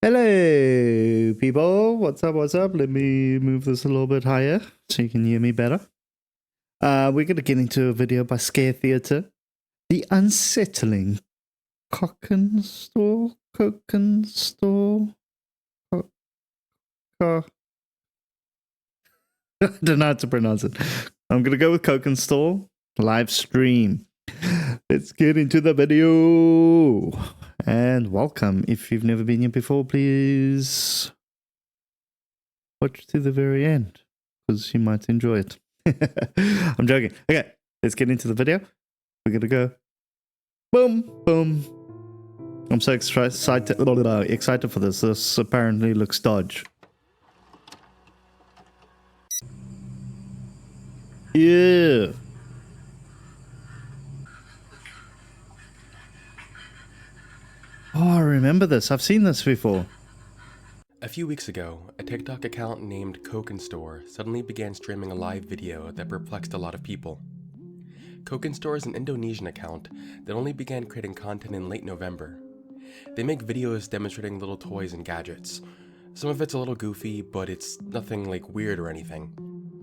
Hello, people. What's up? What's up? Let me move this a little bit higher so you can hear me better. We're going to get into a video by ScareTheater. The Unsettling. Cokinstore? I don't know how to pronounce it. I'm going to go with Cokinstore Livestream. Let's get into the video. And welcome. If you've never been here before, please watch to the very end, because you might enjoy it. I'm joking. Okay, let's get into the video. We're gonna go boom, boom. I'm so excited for this. This apparently looks dodge. Yeah. Oh, I remember this. I've seen this before. A few weeks ago, a TikTok account named Cokinstore suddenly began streaming a live video that perplexed a lot of people. Cokinstore is an Indonesian account that only began creating content in late November. They make videos demonstrating little toys and gadgets. Some of it's a little goofy, but it's nothing like weird or anything.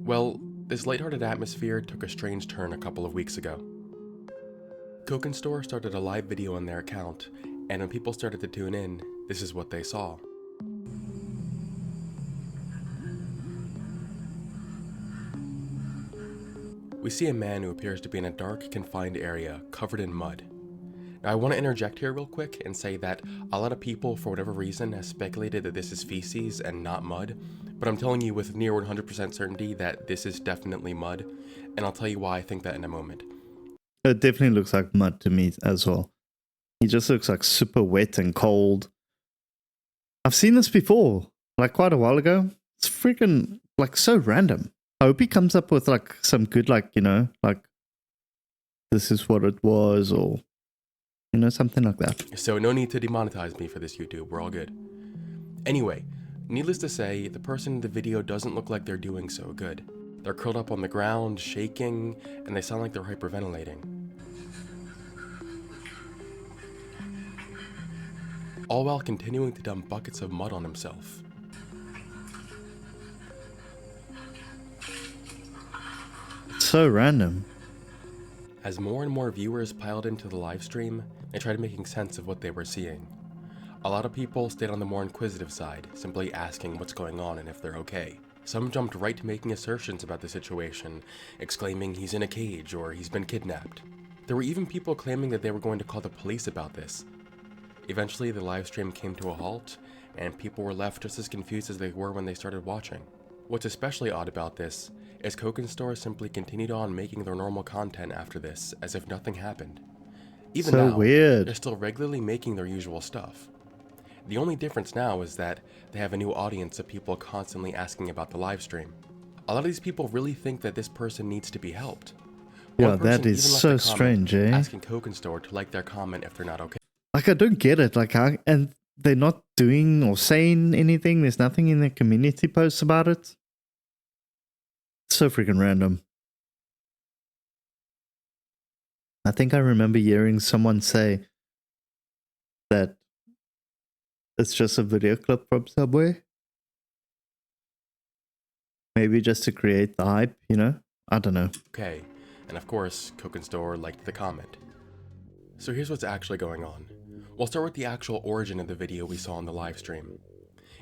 Well, this lighthearted atmosphere took a strange turn a couple of weeks ago. Cokinstore started a live video on their account, and when people started to tune in, this is what they saw. We see a man who appears to be in a dark, confined area covered in mud. Now I want to interject here real quick and say that a lot of people, for whatever reason, have speculated that this is feces and not mud, but I'm telling you with near 100% certainty that this is definitely mud, and I'll tell you why I think that in a moment. It definitely looks like mud to me as well. He just looks like super wet and cold. I've seen this before, like quite a while ago. It's freaking like so random. I hope he comes up with like some good, like, you know, like this is what it was, or, you know, something like that. So no need to demonetize me for this, YouTube. We're all good. Anyway, needless to say, the person in the video doesn't look like they're doing so good. They're curled up on the ground, shaking, and they sound like they're hyperventilating. All while continuing to dump buckets of mud on himself. So random. As more and more viewers piled into the live stream, they tried making sense of what they were seeing. A lot of people stayed on the more inquisitive side, simply asking what's going on and if they're okay. Some jumped right to making assertions about the situation, exclaiming he's in a cage or he's been kidnapped. There were even people claiming that they were going to call the police about this. Eventually, the live stream came to a halt, and people were left just as confused as they were when they started watching. What's especially odd about this is Cokinstore simply continued on making their normal content after this, as if nothing happened. Even So now, weird. they're still regularly making their usual stuff. The only difference now is that they have a new audience of people constantly asking about the live stream. A lot of these people really think that this person needs to be helped. Yeah, that is so strange, eh? Asking Cokinstore to like their comment if they're not okay. Like, I don't get it. Like, and they're not doing or saying anything. There's nothing in their community posts about it. So freaking random. I think I remember hearing someone say that it's just a video clip from somewhere. Maybe just to create the hype, you know? I don't know. Okay, and of course, Cokinstore liked the comment. So here's what's actually going on. We'll start with the actual origin of the video we saw on the live stream.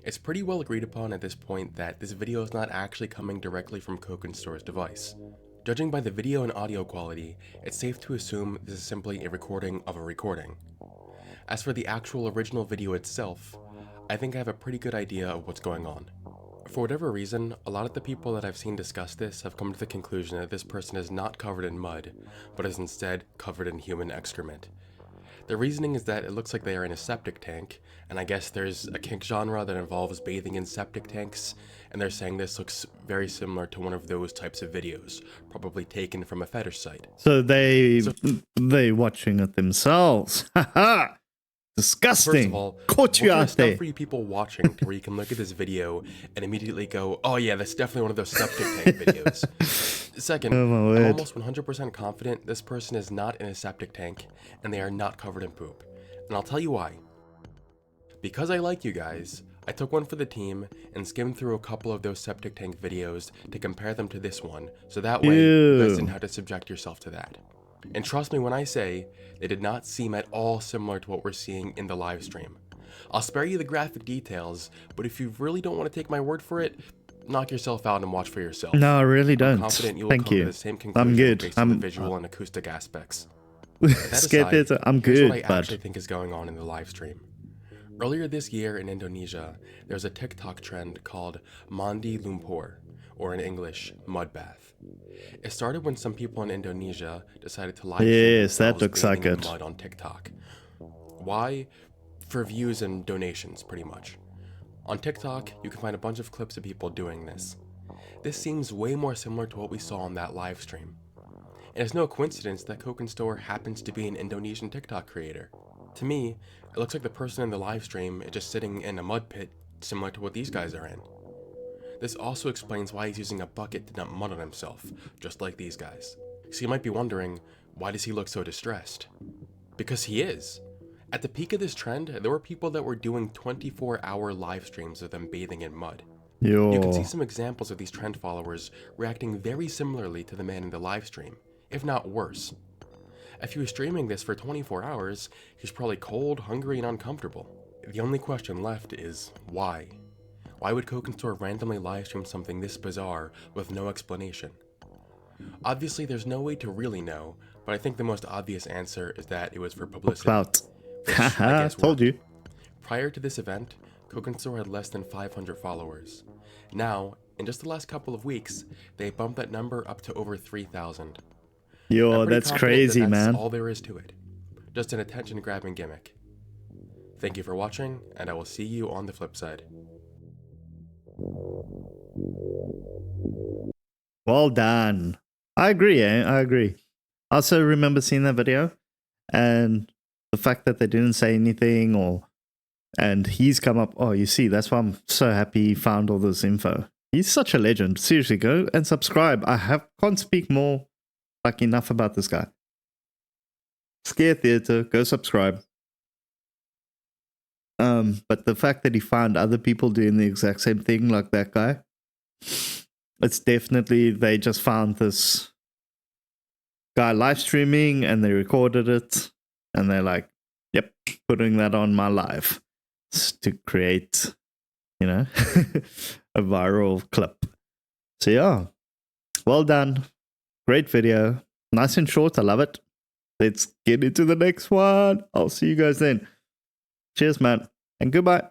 It's pretty well agreed upon at this point that this video is not actually coming directly from Cokinstore's device. Judging by the video and audio quality, it's safe to assume this is simply a recording of a recording. As for the actual original video itself, I think I have a pretty good idea of what's going on. For whatever reason, a lot of the people that I've seen discuss this have come to the conclusion that this person is not covered in mud, but is instead covered in human excrement. The reasoning is that it looks like they are in a septic tank, and I guess there's a kink genre that involves bathing in septic tanks, and they're saying this looks very similar to one of those types of videos, probably taken from a fetish site. So they watching it themselves. Haha! Disgusting. First of all, caught you out there. For you people watching to where you can look at this video and immediately go, oh yeah, that's definitely one of those septic tank videos. Second, I'm almost 100% confident this person is not in a septic tank and they are not covered in poop. And I'll tell you why. Because I like you guys, I took one for the team and skimmed through a couple of those septic tank videos to compare them to this one, so that way you guys didn't have to subject yourself to that. And trust me when I say, they did not seem at all similar to what we're seeing in the live stream. I'll spare you the graphic details, but if you really don't want to take my word for it, knock yourself out and watch for yourself. No, I really don't. I'm confident you will Thank come you. to the same conclusion I'm good. based on the visual and acoustic aspects. Scared Theater, I'm Here's good, what I but actually think is going on in the live stream. Earlier this year in Indonesia, there was a TikTok trend called Mandi Lumpur, or in English, mud bath. It started when some people in Indonesia decided to live stream yes, that themselves looks like bathing in it. mud on TikTok. Why? For views and donations, pretty much. On TikTok, you can find a bunch of clips of people doing this. This seems way more similar to what we saw on that live stream. And it's no coincidence that Cokinstore happens to be an Indonesian TikTok creator. To me, it looks like the person in the live stream is just sitting in a mud pit similar to what these guys are in. This also explains why he's using a bucket to dump mud on himself, just like these guys. So you might be wondering, why does he look so distressed? Because he is. At the peak of this trend, there were people that were doing 24-hour live streams of them bathing in mud. You can see some examples of these trend followers reacting very similarly to the man in the live stream, if not worse. If he was streaming this for 24 hours, he's probably cold, hungry, and uncomfortable. The only question left is, why? Why would Cokinstore randomly livestream something this bizarre with no explanation? Obviously, there's no way to really know, but I think the most obvious answer is that it was for publicity. Clout. Haha, told you. Prior to this event, Cokinstore had less than 500 followers. Now, in just the last couple of weeks, they bumped that number up to over 3,000. Yo, that's crazy, that's man. all there is to it. Just an attention-grabbing gimmick. Thank you for watching, and I will see you on the flip side. Well done. I agree, I agree. I also remember seeing that video, and the fact that they didn't say anything, and he's come up. Oh, you see, that's why I'm so happy he found all this info. He's such a legend. Seriously, go and subscribe. Can't speak more enough about this guy. Scare Theater, go subscribe. But the fact that he found other people doing the exact same thing like that guy, it's definitely they just found this guy live streaming and they recorded it and they're like, yep, putting that on my live to create, a viral clip. So yeah, well done. Great video. Nice and short. I love it. Let's get into the next one. I'll see you guys then. Cheers, man. And goodbye.